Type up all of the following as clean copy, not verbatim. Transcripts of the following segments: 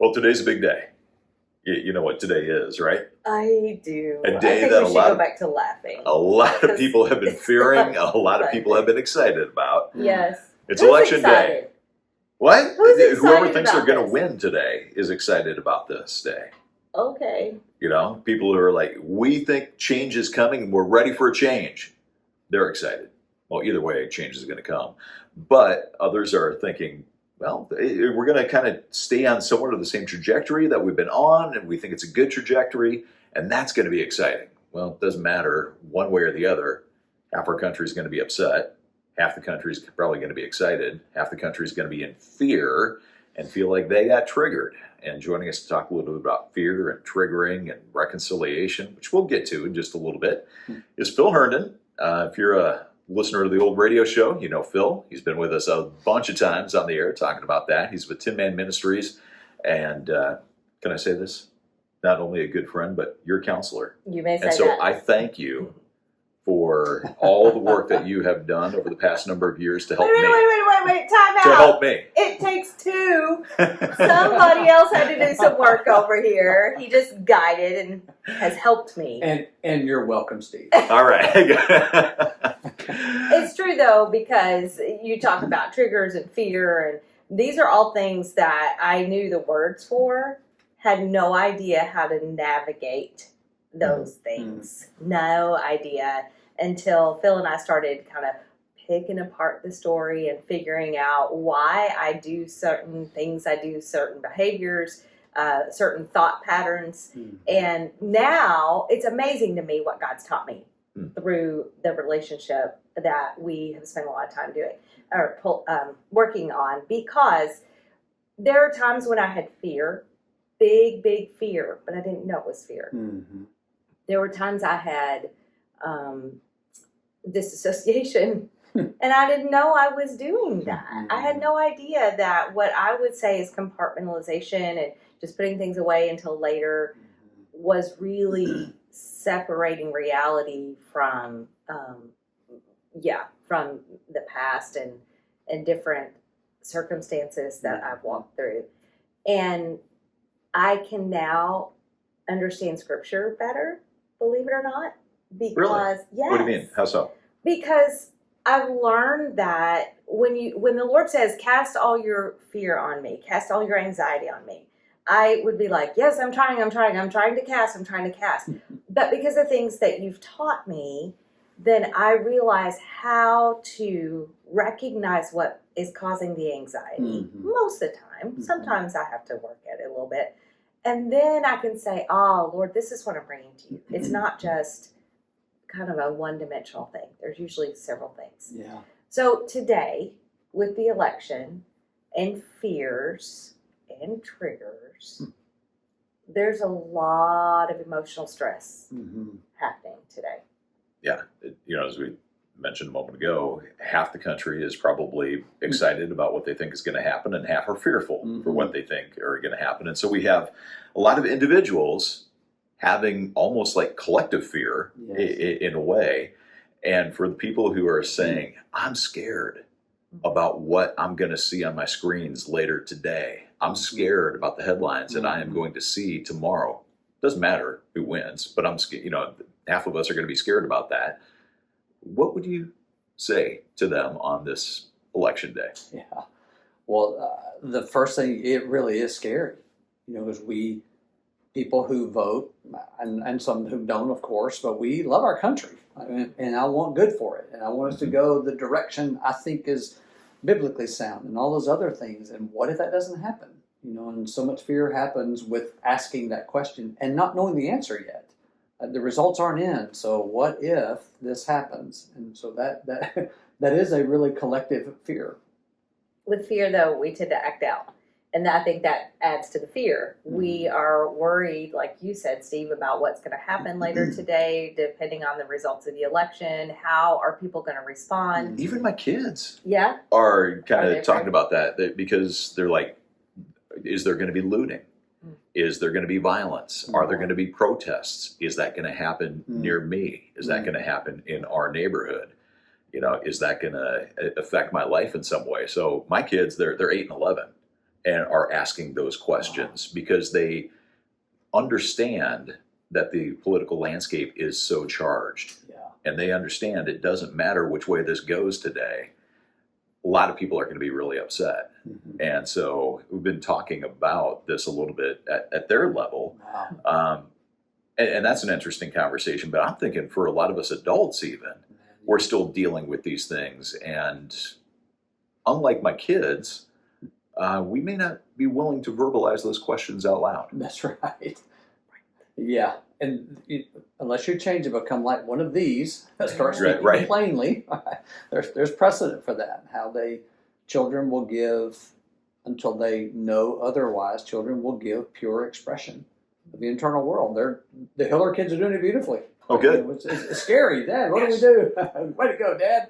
Well, today's a big day. You know what today is, right? I do. A day I think that we should go back to laughing. A lot of people have been It's fearing, not a lot of fun. people have been excited about. Yes. It's Who's election excited? day. What? Who's excited Whoever thinks they're about going to this? win today is excited about this day. Okay. You know, people who are like, we think change is coming and we're ready for a change. They're excited. Well, either way, change is going to come. But others are thinking, well, we're going to kind of stay on somewhat of the same trajectory that we've been on, and we think it's a good trajectory, and that's going to be exciting. Well, it doesn't matter one way or the other. Half our country is going to be upset. Half the country is probably going to be excited. Half the country is going to be in fear and feel like they got triggered. And joining us to talk a little bit about fear and triggering and reconciliation, which we'll get to in just a little bit, is Phil Herndon. If you're a listener to the old radio show, you know Phil. He's been with us a bunch of times on the air talking about that. He's with Tin Man Ministries. And can I say this? Not only a good friend, but your counselor. You may say and so that. I thank you for all the work that you have done over the past number of years to help me. Wait. Time out. To help me. It takes two. Somebody else had to do some work over here. He just guided and has helped me. And you're welcome, Steve. All right. It's true, though, because you talk about triggers and fear, and these are all things that I knew the words for, had no idea how to navigate those things. No idea until Phil and I started kind of picking apart the story and figuring out why I do certain things, I do certain behaviors, certain thought patterns. And now it's amazing to me what God's taught me through the relationship that we have spent a lot of time doing or working on, because there are times when I had fear, big fear, but I didn't know it was fear. There were times I had disassociation, and I didn't know I was doing that. I had no idea that what I would say is compartmentalization and just putting things away until later was really separating reality from, from the past and different circumstances that I've walked through. And I can now understand Scripture better, believe it or not, because Really? yes. What do you mean? How so? Because I've learned that when the Lord says, cast all your fear on me, cast all your anxiety on me, I would be like, yes, I'm trying to cast. But because of things that you've taught me, then I realize how to recognize what is causing the anxiety most of the time. Sometimes I have to work at it a little bit. And then I can say, oh, Lord, this is what I'm bringing to you. It's not just kind of a one-dimensional thing. There's usually several things. Yeah. So today, with the election and fears and triggers, there's a lot of emotional stress happening today. Yeah. As we mentioned a moment ago, half the country is probably excited about what they think is going to happen, and half are fearful for what they think are going to happen. And so we have a lot of individuals having almost like collective fear in a way. And for the people who are saying, I'm scared about what I'm going to see on my screens later today. I'm scared about the headlines that I am going to see tomorrow. Doesn't matter who wins, but I'm scared. Half of us are going to be scared about that. What would you say to them on this election day? Yeah. Well, the first thing, it really is scary, because people who vote, and some who don't, of course, but we love our country, and I want good for it, and I want us to go the direction I think is biblically sound, and all those other things. And what if that doesn't happen? And so much fear happens with asking that question and not knowing the answer yet. The results aren't in, so what if this happens? And so that is a really collective fear. With fear, though, we tend to act out. And I think that adds to the fear. We are worried, like you said, Steve, about what's going to happen later today, depending on the results of the election. How are people going to respond? Even my kids Are are kind they of talking afraid? about that because they're like, is there going to be looting? Is there going to be violence? Are there going to be protests? Is that going to happen near me? Is that going to happen in our neighborhood? Is that going to affect my life in some way? So my kids, they're 8 and 11. and are asking those questions because they understand that the political landscape is so charged. Yeah. And they understand it doesn't matter which way this goes today. A lot of people are going to be really upset. Mm-hmm. And so we've been talking about this a little bit at their level. Wow. And that's an interesting conversation. But I'm thinking for a lot of us adults, even, we're still dealing with these things. And unlike my kids, we may not be willing to verbalize those questions out loud. That's right. Yeah. And unless you change to become like one of these, start speaking Right. plainly, there's precedent for that. How children will give, until they know otherwise, children will give pure expression of the internal world. The Hiller kids are doing it beautifully. Oh, good. It's scary, Dad. What do we do? Way to go, Dad.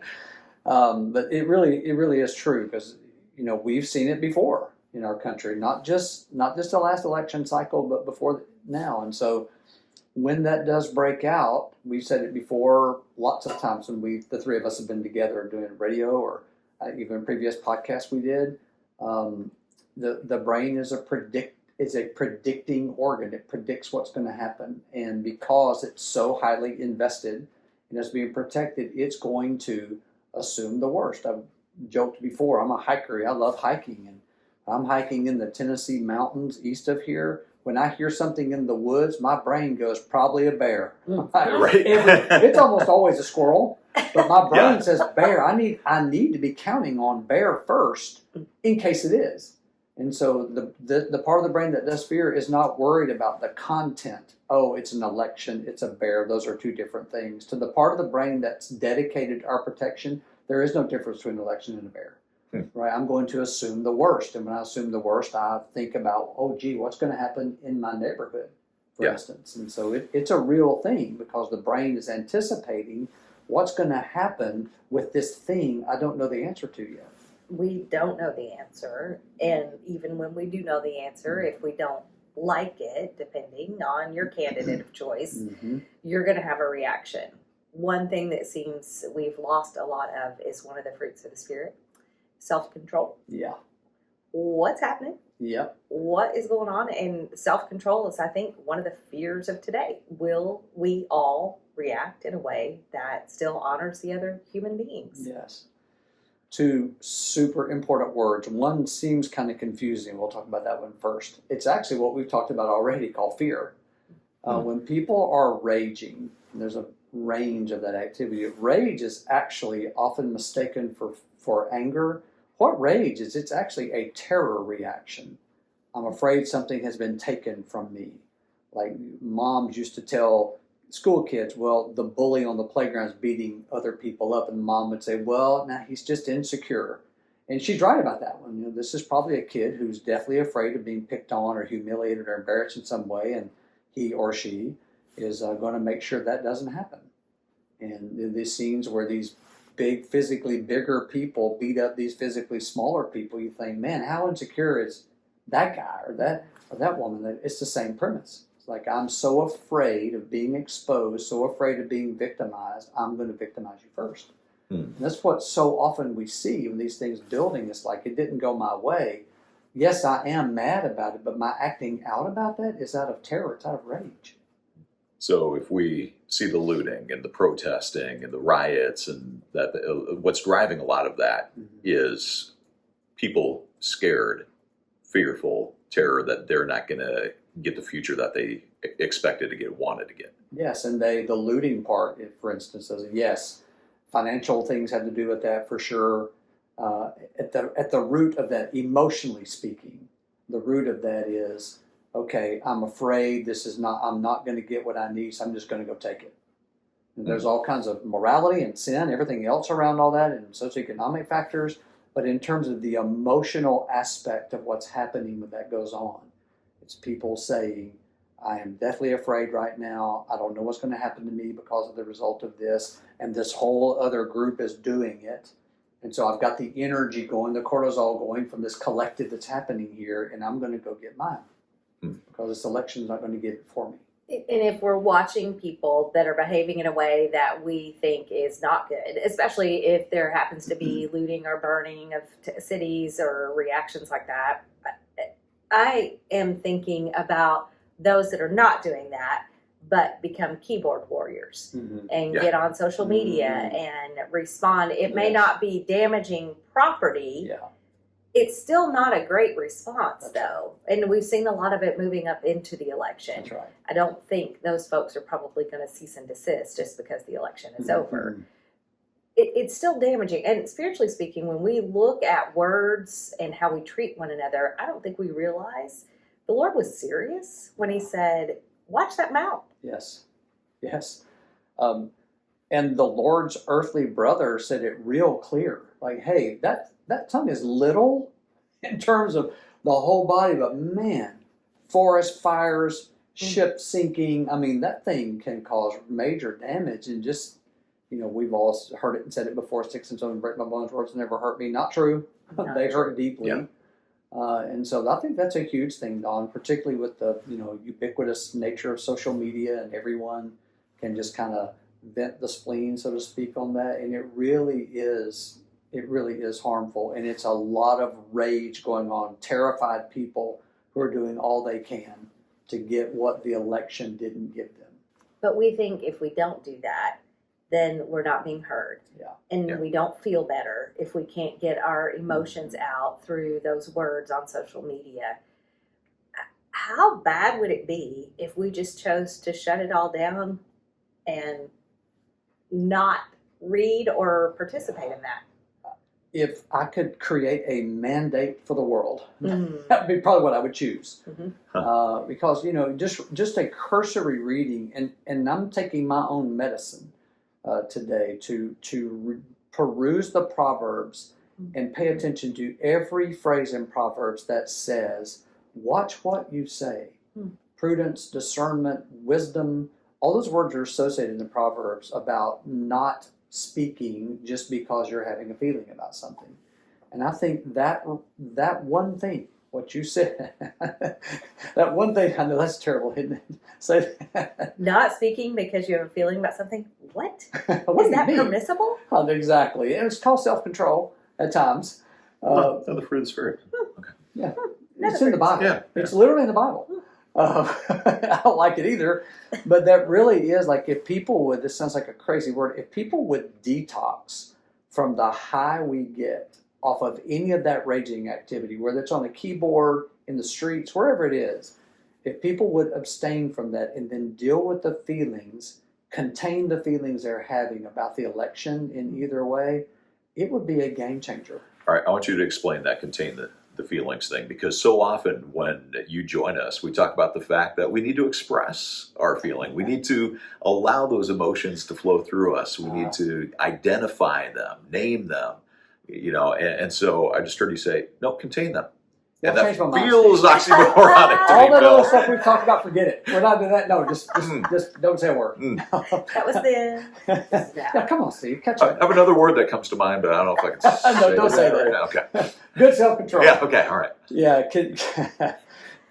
But it really is true because we've seen it before in our country, not just the last election cycle, but before now. And so when that does break out, we've said it before lots of times when the three of us have been together doing radio or even previous podcasts we did. The brain is a predicting organ. It predicts what's going to happen, and because it's so highly invested and is being protected, it's going to assume the worst. I've joked before, I'm a hiker. I love hiking, and I'm hiking in the Tennessee mountains east of here. When I hear something in the woods, my brain goes, probably a bear. Right. It's almost always a squirrel, but my brain Yeah. says bear. I need to be counting on bear first in case it is. And so the part of the brain that does fear is not worried about the content. Oh, it's an election, it's a bear. Those are two different things. To the part of the brain that's dedicated to our protection, there is no difference between an election and a bear. Right? I'm going to assume the worst. And when I assume the worst, I think about, oh, gee, what's going to happen in my neighborhood, for instance. And so it's a real thing because the brain is anticipating what's going to happen with this thing I don't know the answer to yet. We don't know the answer, and even when we do know the answer, if we don't like it, depending on your candidate of choice, you're going to have a reaction. One thing that seems we've lost a lot of is one of the fruits of the Spirit, self-control. Yeah. What's happening? Yep. What is going on? And self-control is, I think, one of the fears of today. Will we all react in a way that still honors the other human beings? Yes. Two super important words. One seems kind of confusing. We'll talk about that one first. It's actually what we've talked about already called fear. When people are raging, there's a range of that activity. Rage is actually often mistaken for anger. What rage is? It's actually a terror reaction. I'm afraid something has been taken from me. Like moms used to tell school kids, well, the bully on the playground is beating other people up, and mom would say, well, now he's just insecure. And she's right about that one. This is probably a kid who's deathly afraid of being picked on or humiliated or embarrassed in some way, and he or she is going to make sure that doesn't happen. And these scenes where these big, physically bigger people beat up these physically smaller people, you think, man, how insecure is that guy or that woman? It's the same premise. Like, I'm so afraid of being exposed, so afraid of being victimized, I'm going to victimize you first. And that's what so often we see when these things building. It's like, it didn't go my way. Yes, I am mad about it, but my acting out about that is out of terror. It's out of rage. So if we see the looting and the protesting and the riots and that, what's driving a lot of that is people scared, fearful, terror that they're not going to get the future that they expected to get, wanted to get. Yes, and the looting part, for instance, is yes, financial things have to do with that for sure. At the root of that, emotionally speaking, the root of that is, okay, I'm afraid I'm not going to get what I need, so I'm just going to go take it. And there's all kinds of morality and sin, everything else around all that, and socioeconomic factors. But in terms of the emotional aspect of what's happening when that goes on, it's people saying, I am deathly afraid right now. I don't know what's going to happen to me because of the result of this. And this whole other group is doing it. And so I've got the energy going, the cortisol going from this collective that's happening here, and I'm going to go get mine. Because this election's not going to get it for me. And if we're watching people that are behaving in a way that we think is not good, especially if there happens to be looting or burning of cities or reactions like that, I am thinking about those that are not doing that, but become keyboard warriors and Yeah. get on social media and respond. It may not be damaging property. Yeah. It's still not a great response, That's though. And we've seen a lot of it moving up into the election. That's right. I don't think those folks are probably going to cease and desist just because the election is over. It's still damaging. And spiritually speaking, when we look at words and how we treat one another, I don't think we realize the Lord was serious when he said, watch that mouth. Yes. Yes. And the Lord's earthly brother said it real clear. Like, hey, that tongue is little in terms of the whole body, but man, forest fires, ship sinking. I mean, that thing can cause major damage. And just, we've all heard it and said it before, sticks and stones and break my bones, words never hurt me. Not true. They hurt deeply. Yeah. And so I think that's a huge thing, Don, particularly with the ubiquitous nature of social media, and everyone can just kind of vent the spleen, so to speak, on that. And it really is harmful, and it's a lot of rage going on, terrified people who are doing all they can to get what the election didn't give them. But we think if we don't do that, then we're not being heard. Yeah. And we don't feel better if we can't get our emotions out through those words on social media. How bad would it be if we just chose to shut it all down and not read or participate in that? If I could create a mandate for the world, that would be probably what I would choose. Because, just a cursory reading, and I'm taking my own medicine today to peruse the Proverbs and pay attention to every phrase in Proverbs that says, watch what you say. Prudence, discernment, wisdom, all those words are associated in the Proverbs about not speaking just because you're having a feeling about something. And I think that one thing, what you said, that one thing, I know that's terrible, isn't it? Say that. Not speaking because you have a feeling about something? What? What Is do you that mean? permissible? Exactly. And it's called self-control at times. Another fruit of the Spirit. Okay. Yeah. It's in the Bible. Yeah. It's literally in the Bible. I don't like it either, but that really is like, if people would, this sounds like a crazy word, if people would detox from the high we get off of any of that raging activity, whether it's on a keyboard, in the streets, wherever it is, if people would abstain from that and then deal with the feelings, contain the feelings they're having about the election in either way, it would be a game changer. All right, I want you to explain that, contain the feelings thing, because so often when you join us, we talk about the fact that we need to express our feeling. We need to allow those emotions to flow through us. We need to identify them, name them, and so I just heard you say, no, contain them. Yeah, And that change my mind, feels oxymoronic to all me, that Bill. other stuff we've talked about, forget it. We're not doing that. No, just don't say a word. That was then. Yeah, come on, Steve, catch I up. have another word that comes to mind, but I don't know if I can say No, don't say that. right now. Okay. Good self-control. Yeah, okay, all right. Yeah,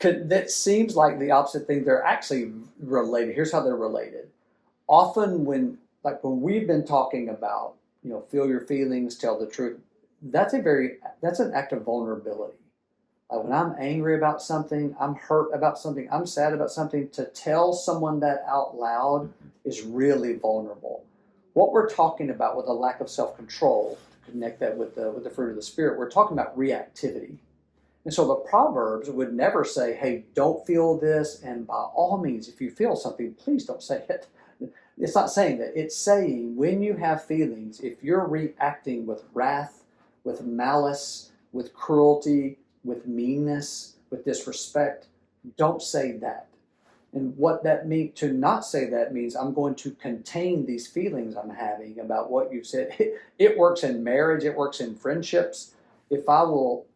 that seems like the opposite thing. They're actually related. Here's how they're related. Often when we've been talking about, feel your feelings, tell the truth, that's an act of vulnerability. Like when I'm angry about something, I'm hurt about something, I'm sad about something, to tell someone that out loud is really vulnerable. What we're talking about with a lack of self-control, to connect that with the fruit of the Spirit, we're talking about reactivity. And so the Proverbs would never say, hey, don't feel this, and by all means, if you feel something, please don't say it. It's not saying that. It's saying when you have feelings, if you're reacting with wrath, with malice, with cruelty, with meanness, with disrespect, don't say that. And what that means, to not say that, means I'm going to contain these feelings I'm having about what you said. It works in marriage, it works in friendships. If I will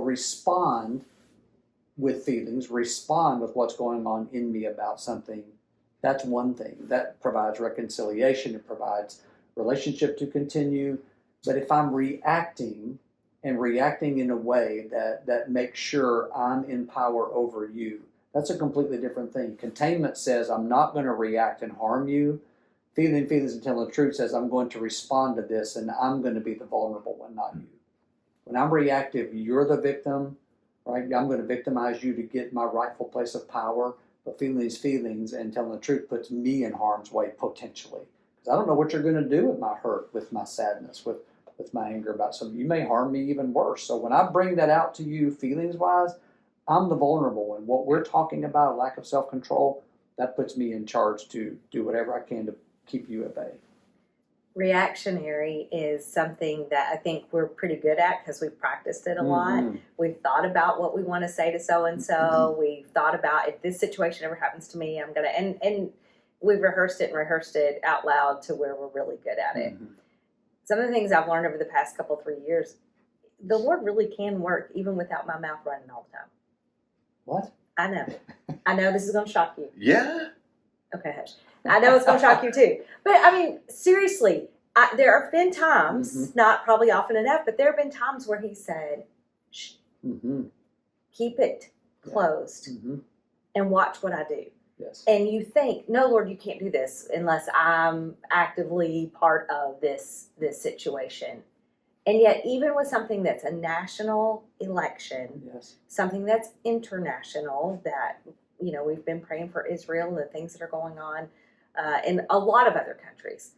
respond with feelings, respond with what's going on in me about something, that's one thing. That provides reconciliation, it provides relationship to continue. But if I'm reacting in a way that makes sure I'm in power over you, that's a completely different thing. Containment says I'm not going to react and harm you. Feelings and telling the truth says I'm going to respond to this and I'm going to be the vulnerable one, not you. When I'm reactive, you're the victim. right? I'm going to victimize you to get my rightful place of power, but feeling these feelings and telling the truth puts me in harm's way potentially. Because I don't know what you're going to do with my hurt, with my sadness, with my anger about something. You may harm me even worse. So when I bring that out to you feelings-wise, I'm the vulnerable one. What we're talking about, lack of self-control, that puts me in charge to do whatever I can to keep you at bay. Reactionary is something that I think we're pretty good at because we've practiced it a lot. We've thought about what we want to say to so-and-so. We've thought about if this situation ever happens to me, I'm going to, and we've rehearsed it out loud to where we're really good at it. Some of the things I've learned over the past 3 years, the Lord really can work even without my mouth running all the time. What? I know this is going to shock you. Yeah. Okay, hush. I know it's going to shock you too. But I mean, seriously, there have been times, not probably often enough, but there have been times where he said, shh, keep it closed and watch what I do. Yes. And you think, no, Lord, you can't do this unless I'm actively part of this situation. And yet, even with something that's a national election, something that's international, that, you know, we've been praying for Israel and the things that are going on in a lot of other countries,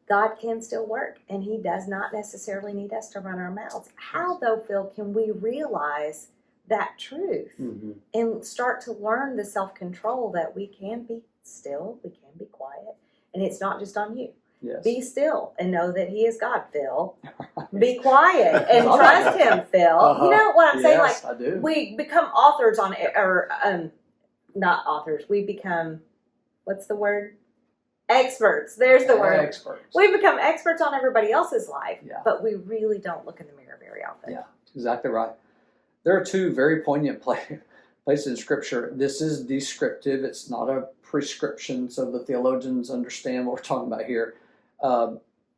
God can still work, and he does not necessarily need us to run our mouths. How, though, Phil, can we realize that truth and start to learn the self-control that we can be still, we can be quiet, and it's not just on you. Yes. Be still and know that he is God, Phil. Be quiet and trust him, Phil. You know what I'm saying? Yes, like, I do. we become authors on, or not authors, we become, what's the word? Experts. There's the word. Experts. We become experts on everybody else's life, Yeah. but we really don't look in the mirror very often. Yeah, exactly right. There are two very poignant places in Scripture. This is descriptive. It's not a prescription, so the theologians understand what we're talking about here.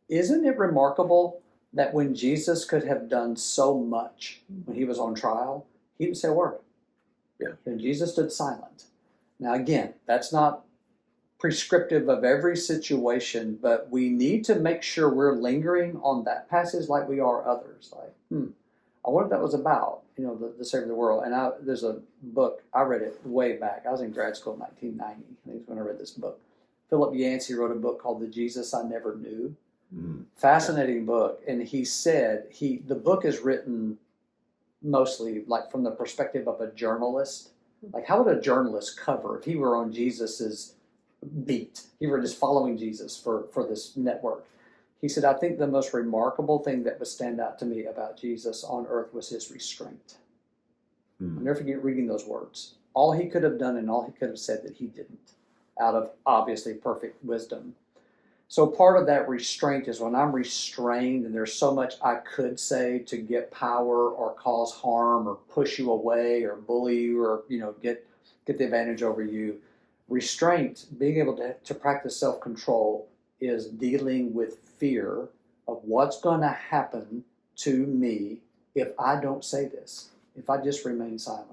Isn't it remarkable that when Jesus could have done so much when he was on trial, he didn't say a word? Yeah. And Jesus stood silent. Now, again, that's not prescriptive of every situation, but we need to make sure we're lingering on that passage like we are others. Like, I wonder what that was about, you know, the Savior of the world. And there's a book, I read it way back. I was in grad school in 1990, I think, when I read this book. Philip Yancey wrote a book called The Jesus I Never Knew. Fascinating book. And he said, the book is written mostly like from the perspective of a journalist. Like, how would a journalist cover if he were on Jesus's beat? He were just following Jesus for this network. He said, I think the most remarkable thing that would stand out to me about Jesus on earth was his restraint. I'll never forget reading those words. All he could have done and all he could have said that he didn't, out of obviously perfect wisdom. So part of that restraint is when I'm restrained and there's so much I could say to get power or cause harm or push you away or bully you or, you know, get the advantage over you. Restraint, being able to practice self-control, is dealing with fear of what's going to happen to me if I don't say this, if I just remain silent.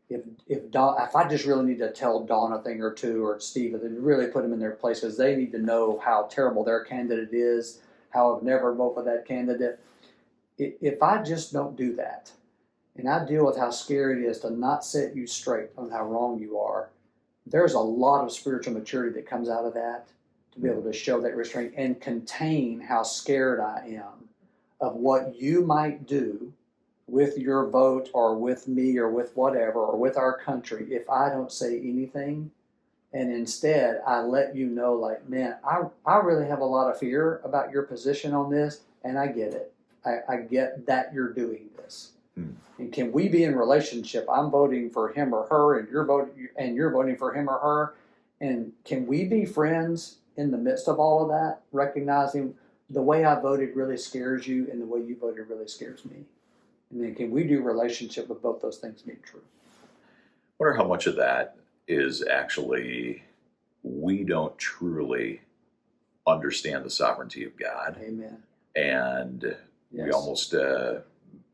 If I just really need to tell Dawn a thing or two, or Steve, and really put them in their place, because they need to know how terrible their candidate is, how I've never vote for that candidate. If I just don't do that, and I deal with how scary it is to not set you straight on how wrong you are, there's a lot of spiritual maturity that comes out of that, to be able to show that restraint and contain how scared I am of what you might do with your vote or with me or with whatever or with our country if I don't say anything. And instead I let you know, like, man, I really have a lot of fear about your position on this, and I get it. I get that you're doing this. And can we be in relationship? I'm voting for him or her, and you're voting for him or her. And can we be friends in the midst of all of that, recognizing the way I voted really scares you and the way you voted really scares me? And then can we do relationship with both those things being true? I wonder how much of that is actually we don't truly understand the sovereignty of God. Amen. And we Yes. almost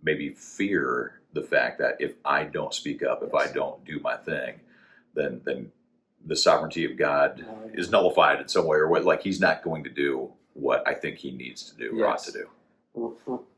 maybe fear the fact that if I don't speak up, if I don't do my thing, then the sovereignty of God is nullified in some way, or what, like he's not going to do what I think he needs to do or ought to do.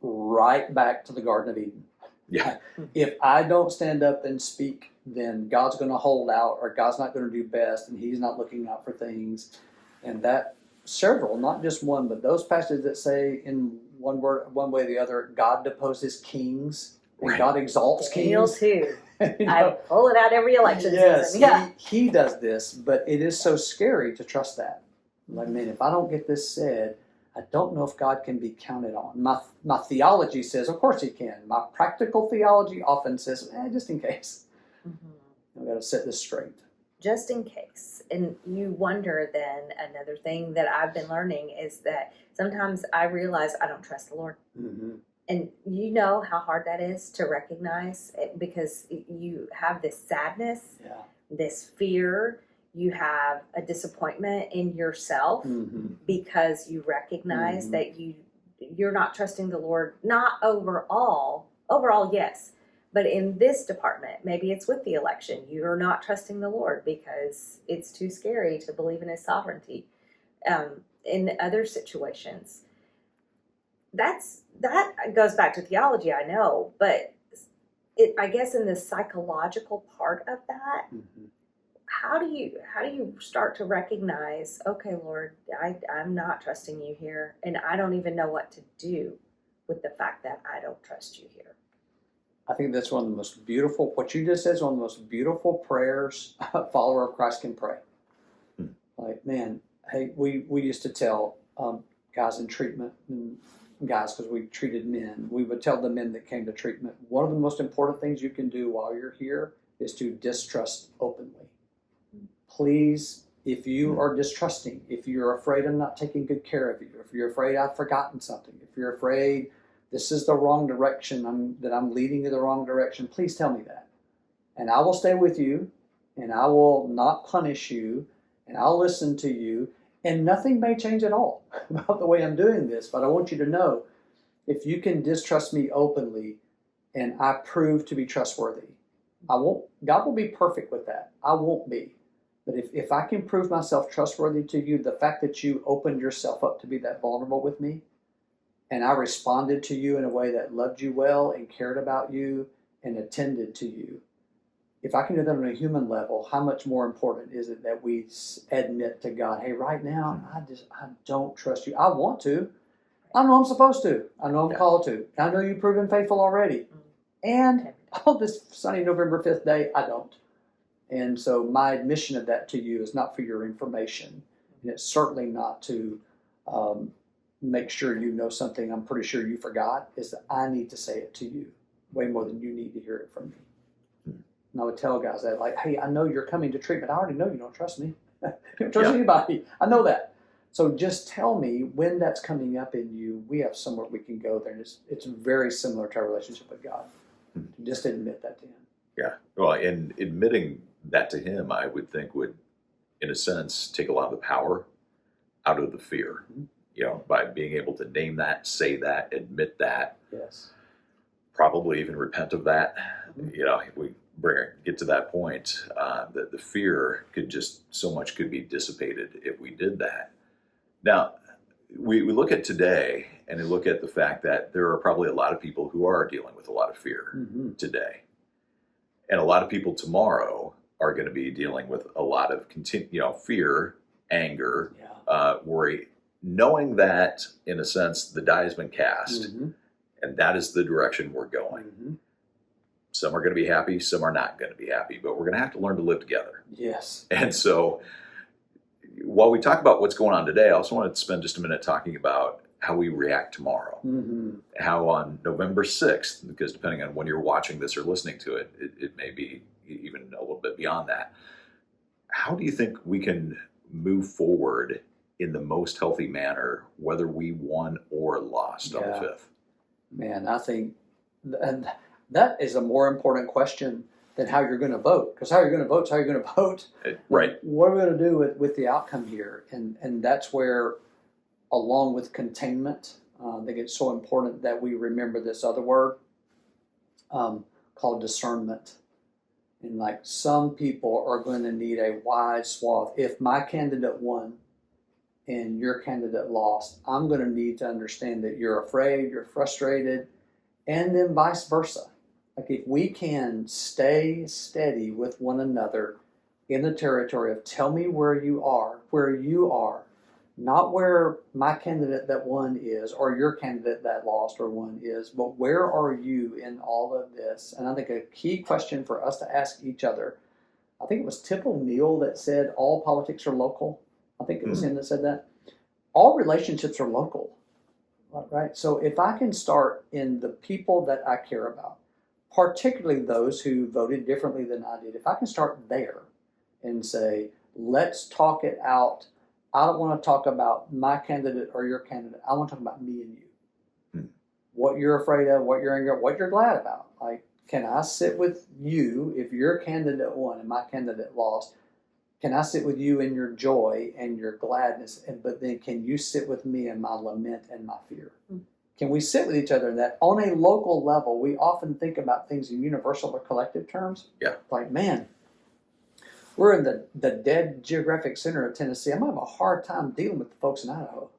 Right back to the Garden of Eden. Yeah. If I don't stand up and speak, then God's going to hold out, or God's not going to do best, and He's not looking out for things. And that several, not just one, but those passages that say in one word, one way or the other, God deposes kings and Right. God exalts Daniel kings. too. You I know, pull it out every election yes, season. Yeah. he does this, but it is so scary to trust that. Like, man, if I don't get this said, I don't know if God can be counted on. My theology says, of course He can. My practical theology often says, just in case. I've got to set this straight. Just in case. And you wonder then, another thing that I've been learning is that sometimes I realize I don't trust the Lord. Mm-hmm. And you know how hard that is to recognize it, because you have this sadness, Yeah. this fear, you have a disappointment in yourself Mm-hmm. because you recognize Mhm. that you're not trusting the Lord, not overall, yes, but in this department, maybe it's with the election, you're not trusting the Lord because it's too scary to believe in His sovereignty. In other situations, that goes back to theology, I know, but I guess in the psychological part of that, Mm-hmm. how do you start to recognize, okay, Lord, I'm not trusting you here, and I don't even know what to do with the fact that I don't trust you here. I think that's one of the most beautiful, what you just said is one of the most beautiful prayers a follower of Christ can pray. Like, man, hey, we used to tell guys in treatment, and guys, because we treated men, we would tell the men that came to treatment, one of the most important things you can do while you're here is to distrust openly. Please, if you are distrusting, if you're afraid I'm not taking good care of you, if you're afraid I've forgotten something, if you're afraid this is the wrong direction, that I'm leading you the wrong direction, please tell me that. And I will stay with you, and I will not punish you, and I'll listen to you, and nothing may change at all about the way I'm doing this, but I want you to know, if you can distrust me openly and I prove to be trustworthy, God will be perfect with that. I won't be. But if I can prove myself trustworthy to you, the fact that you opened yourself up to be that vulnerable with me, and I responded to you in a way that loved you well and cared about you and attended to you, if I can do that on a human level, how much more important is it that we admit to God, hey, right now, I don't trust you. I want to. I know I'm supposed to. I know I'm called to. I know you've proven faithful already. And on this sunny November 5th day, I don't. And so my admission of that to you is not for your information. And it's certainly not to make sure you know something I'm pretty sure you forgot. Is that I need to say it to you way more than you need to hear it from me. And I would tell guys that, like, hey, I know you're coming to treatment. I already know you don't trust me. You don't trust anybody. I know that. So just tell me when that's coming up in you. We have somewhere we can go there. And it's very similar to our relationship with God. Just admit that to Him. Yeah. Well, and admitting that to Him, I would think would, in a sense, take a lot of the power out of the fear. By being able to name that, say that, admit that. Yes. Probably even repent of that. If we get to that point, that the fear could be dissipated if we did that. Now, we look at today and we look at the fact that there are probably a lot of people who are dealing with a lot of fear today. And a lot of people tomorrow are going to be dealing with a lot of fear, anger, worry, knowing that, in a sense, the die has been cast, and that is the direction we're going. Some are going to be happy, some are not going to be happy, but we're going to have to learn to live together. Yes. And so, while we talk about what's going on today, I also want to spend just a minute talking about how we react tomorrow. How on November 6th, because depending on when you're watching this or listening to it, it may be even a little bit beyond that. How do you think we can move forward in the most healthy manner, whether we won or lost on the 5th? Man, I think that is a more important question than how you're going to vote. Because how you're going to vote is how you're going to vote. Right. What are we going to do with the outcome here? And that's where, along with containment, I think it's so important that we remember this other word called discernment. And like, some people are going to need a wide swath. If my candidate won and your candidate lost, I'm going to need to understand that you're afraid, you're frustrated, and then vice versa. Like if we can stay steady with one another in the territory of tell me where you are, not where my candidate that won is or your candidate that lost or won is, but where are you in all of this? And I think a key question for us to ask each other, I think it was Tip O'Neill that said all politics are local. I think it was him that said that. All relationships are local, right? So if I can start in the people that I care about, particularly those who voted differently than I did, if I can start there and say, let's talk it out. I don't want to talk about my candidate or your candidate. I want to talk about me and you. What you're afraid of, what you're angry at, what you're glad about. Like, can I sit with you if your candidate won and my candidate lost? Can I sit with you in your joy and your gladness? But then can you sit with me in my lament and my fear? Can we sit with each other in that? On a local level, we often think about things in universal or collective terms. Yeah. Like, man, we're in the dead geographic center of Tennessee. I'm going to have a hard time dealing with the folks in Idaho,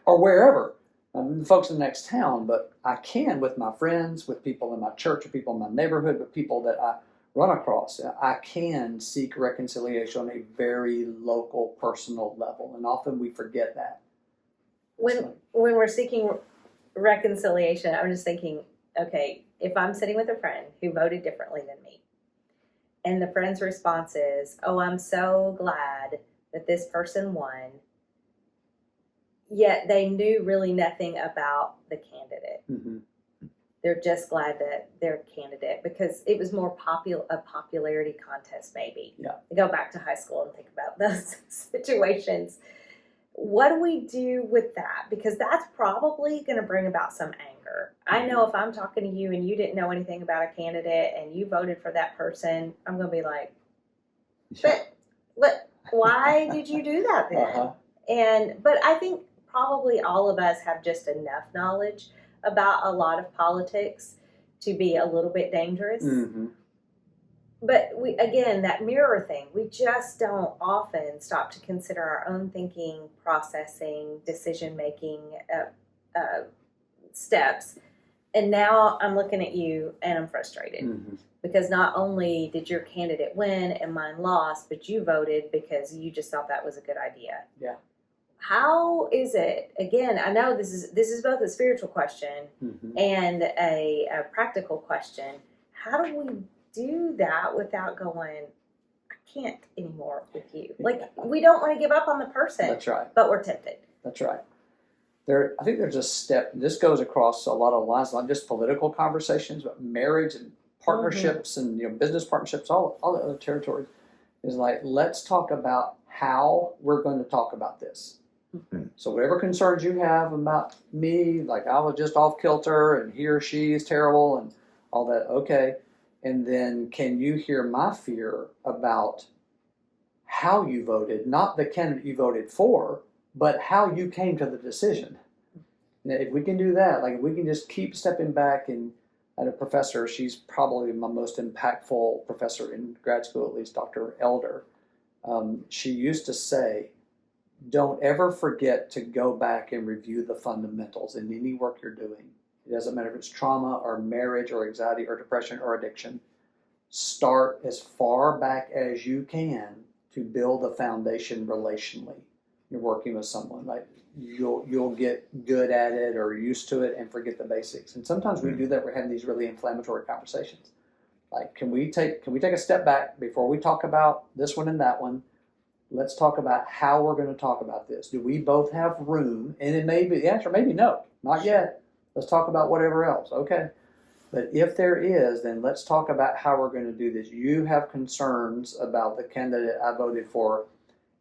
or wherever, the folks in the next town. But I can with my friends, with people in my church, with people in my neighborhood, with people that I run across. I can seek reconciliation on a very local, personal level, and often we forget that. When we're seeking reconciliation, I'm just thinking, okay, if I'm sitting with a friend who voted differently than me, and the friend's response is, oh, I'm so glad that this person won, yet they knew really nothing about the candidate. Mm-hmm. They're just glad that they're a candidate because it was more a popularity contest, maybe. Yeah. Go back to high school and think about those situations. What do we do with that? Because that's probably going to bring about some anger. I know if I'm talking to you and you didn't know anything about a candidate and you voted for that person, I'm going to be like, but why did you do that then? But I think probably all of us have just enough knowledge about a lot of politics to be a little bit dangerous. Mm-hmm. But again, that mirror thing, we just don't often stop to consider our own thinking, processing, decision-making steps. And now I'm looking at you and I'm frustrated because not only did your candidate win and mine lost, but you voted because you just thought that was a good idea. Yeah. How is it, again, I know this is both a spiritual question and a practical question. How do we do that without going, I can't anymore with you? Like, we don't want to give up on the person. That's right. But we're tempted. That's right. I think there's a step, this goes across a lot of lines, not just political conversations, but marriage and partnerships and business partnerships, all the other territories, is like, let's talk about how we're going to talk about this. So whatever concerns you have about me, like I was just off kilter and he or she is terrible and all that, okay. And then can you hear my fear about how you voted, not the candidate you voted for, but how you came to the decision. Now, if we can do that, like if we can just keep stepping back, and I had a professor, she's probably my most impactful professor in grad school, at least, Dr. Elder. She used to say, don't ever forget to go back and review the fundamentals in any work you're doing. It doesn't matter if it's trauma or marriage or anxiety or depression or addiction. Start as far back as you can to build a foundation relationally. You're working with someone, like you'll get good at it or used to it and forget the basics. And sometimes we do that. We're having these really inflammatory conversations. Like, can we take a step back before we talk about this one and that one? Let's talk about how we're going to talk about this. Do we both have room? And it may be the answer, maybe no, not yet. Let's talk about whatever else. Okay. But if there is, then let's talk about how we're going to do this. You have concerns about the candidate I voted for,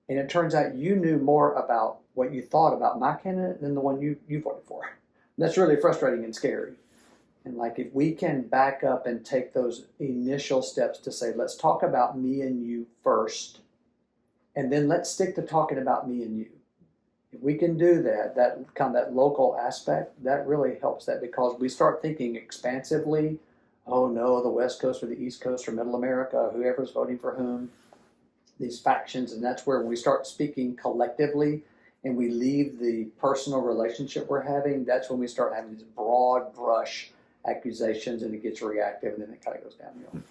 and it turns out you knew more about what you thought about my candidate than the one you voted for. That's really frustrating and scary. And like, if we can back up and take those initial steps to say, let's talk about me and you first, and then let's stick to talking about me and you. If we can do that, that local aspect, that really helps that, because we start thinking expansively. Oh no, the West Coast or the East Coast or Middle America, whoever's voting for whom, these factions, and that's where we start speaking collectively and we leave the personal relationship we're having. That's when we start having this broad brush accusations, and it gets reactive, and then it kind of goes downhill.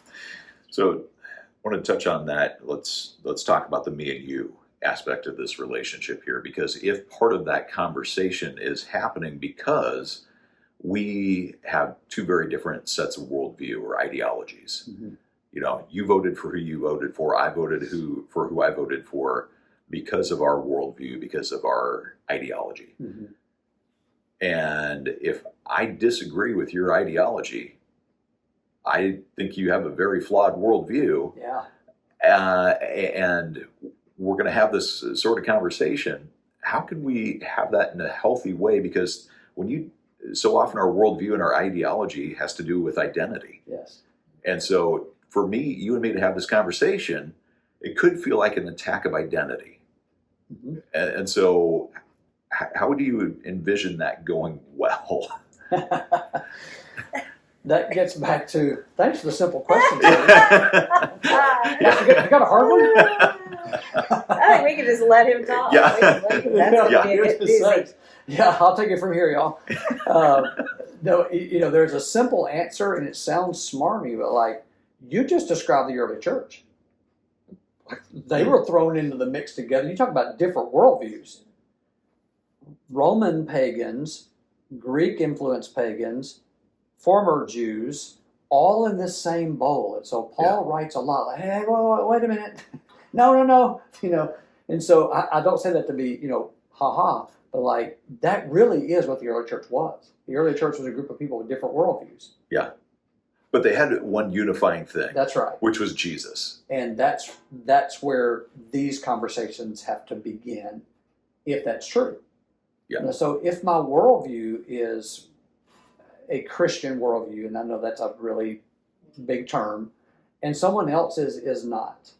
So I want to touch on that. Let's talk about the me and you aspect of this relationship here, because if part of that conversation is happening because we have two very different sets of worldview or ideologies. Mm-hmm. You know, you voted for who you voted for. I voted for who I voted for because of our worldview, because of our ideology. Mm-hmm. And if I disagree with your ideology, I think you have a very flawed worldview. Yeah. And we're going to have this sort of conversation. How can we have that in a healthy way? Because so often our worldview and our ideology has to do with identity. Yes. And so for me, you and me to have this conversation, it could feel like an attack of identity. Mm-hmm. And so how do you envision that going well? That gets back to, thanks for the simple question. You I got a hard one? think we can just let him talk. Yeah. That's what Yeah. we get busy. Yeah, I'll take it from here, y'all. No, there's a simple answer, and it sounds smarmy, but like, you just described the early church. Like, they were thrown into the mix together. You talk about different worldviews. Roman pagans, Greek influenced pagans, former Jews, all in this same bowl. And so Paul writes a lot like, hey, wait a minute. No. And so I don't say that to be, ha-ha, but like, that really is what the early church was. The early church was a group of people with different worldviews. Yeah. But they had one unifying thing. That's right. Which was Jesus. And that's where these conversations have to begin, if that's true. Yeah. So if my worldview is a Christian worldview, and I know that's a really big term, and someone else's is not,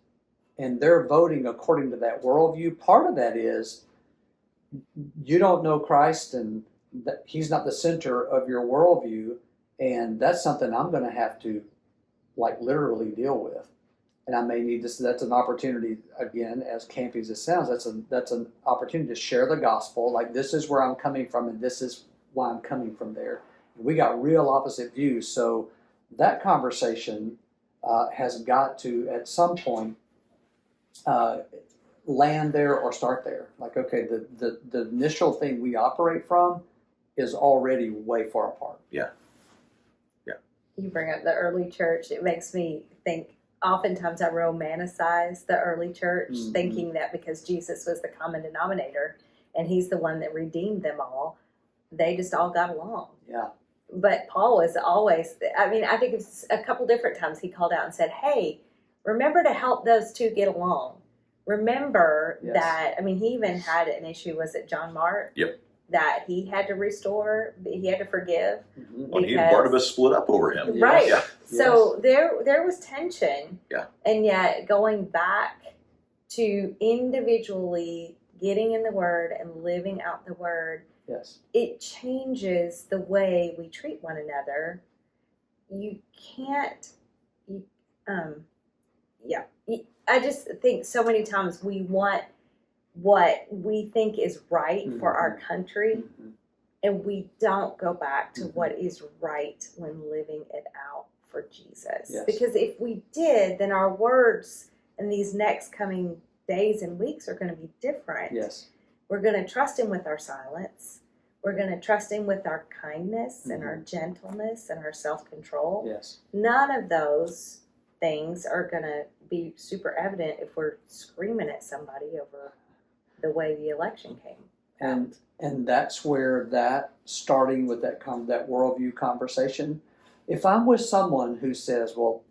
and they're voting according to that worldview, part of that is you don't know Christ, and that He's not the center of your worldview, and that's something I'm going to have to like literally deal with. And I may need this. That's an opportunity, again, as campy as it sounds, that's an opportunity to share the gospel. Like, this is where I'm coming from, and this is why I'm coming from there. We got real opposite views. So that conversation has got to, at some point, land there or start there. Like, okay, the initial thing we operate from is already way far apart. Yeah. You bring up the early church. It makes me think, oftentimes I romanticize the early church, Mm-hmm. thinking that because Jesus was the common denominator and He's the one that redeemed them all, they just all got along. Yeah. But Paul was always, I think it's a couple different times he called out and said, hey, remember to help those two get along. Remember Yes. that, he even had an issue, was it John Mark? Yep. That he had to restore, he had to forgive. Mm-hmm. Well, he and Barnabas split up over him. Right. Yeah. So there was tension. Yeah. And yet going back to individually getting in the Word and living out the Word, Yes. it changes the way we treat one another. You can't, I just think so many times we want what we think is right Mm-hmm. for our country, Mm-hmm. and we don't go back to Mm-hmm. what is right when living it out for Jesus. Yes. Because if we did, then our words in these next coming days and weeks are going to be different. Yes. We're going to trust Him with our silence. We're going to trust Him with our kindness and our gentleness and our self-control. Yes. None of those things are going to be super evident if we're screaming at somebody over the way the election came. And that's where that, starting with that worldview conversation, if I'm with someone who says, well,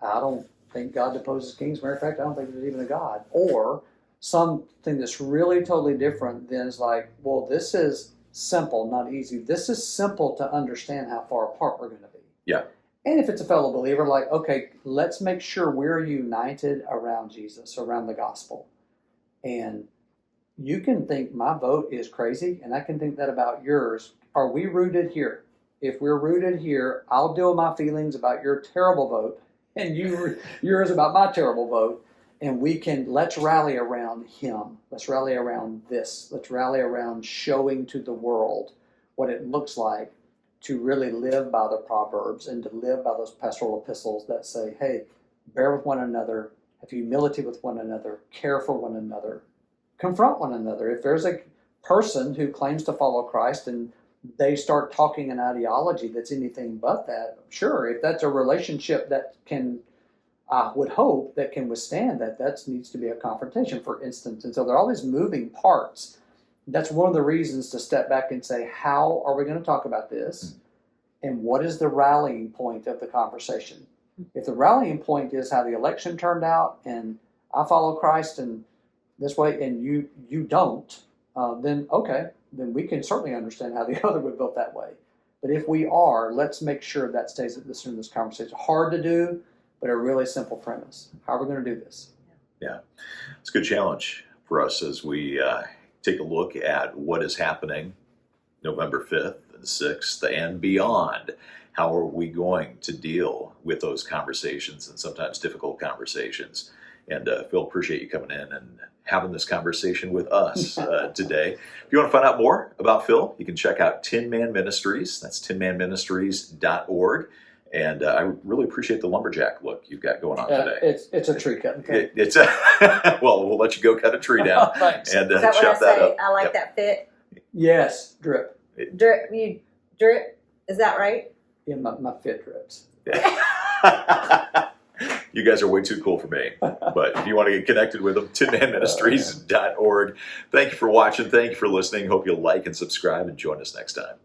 I don't think God deposes kings, matter of fact, I don't think there's even a God, or something that's really totally different, then it's like, well, this is simple, not easy. This is simple to understand how far apart we're going to be. Yeah. And if it's a fellow believer, like, okay, let's make sure we're united around Jesus, around the gospel. And you can think my vote is crazy, and I can think that about yours. Are we rooted here? If we're rooted here, I'll deal with my feelings about your terrible vote, and yours about my terrible vote. And let's rally around Him. Let's rally around this. Let's rally around showing to the world what it looks like to really live by the Proverbs and to live by those pastoral epistles that say, hey, bear with one another, have humility with one another, care for one another, confront one another. If there's a person who claims to follow Christ and they start talking an ideology that's anything but that, sure, if that's a relationship that can, I would hope, that can withstand that, that needs to be a confrontation, for instance. And so there are all these moving parts. That's one of the reasons to step back and say, how are we going to talk about this? And what is the rallying point of the conversation? If the rallying point is how the election turned out and I follow Christ and this way and you don't, then okay, then we can certainly understand how the other would vote that way. But if we are, let's make sure that stays at the center of this conversation. Hard to do, but a really simple premise. How are we going to do this? Yeah, it's a good challenge for us as we take a look at what is happening November 5th and 6th and beyond. How are we going to deal with those conversations and sometimes difficult conversations? And Phil, appreciate you coming in and having this conversation with us today. If you want to find out more about Phil, you can check out Tin Man Ministries. That's tinmanministries.org. And I really appreciate the lumberjack look you've got going on today. It's a tree cut. Okay? Well, we'll let you go cut a tree down. Thanks. And Is that what I chop that say? up. I like Yep. that fit. Yes, drip. Drip, you drip. Is that right? Yeah, my fit drips. You guys are way too cool for me. But if you want to get connected with them, tinmanministries.org. Thank you for watching. Thank you for listening. Hope you'll like and subscribe and join us next time.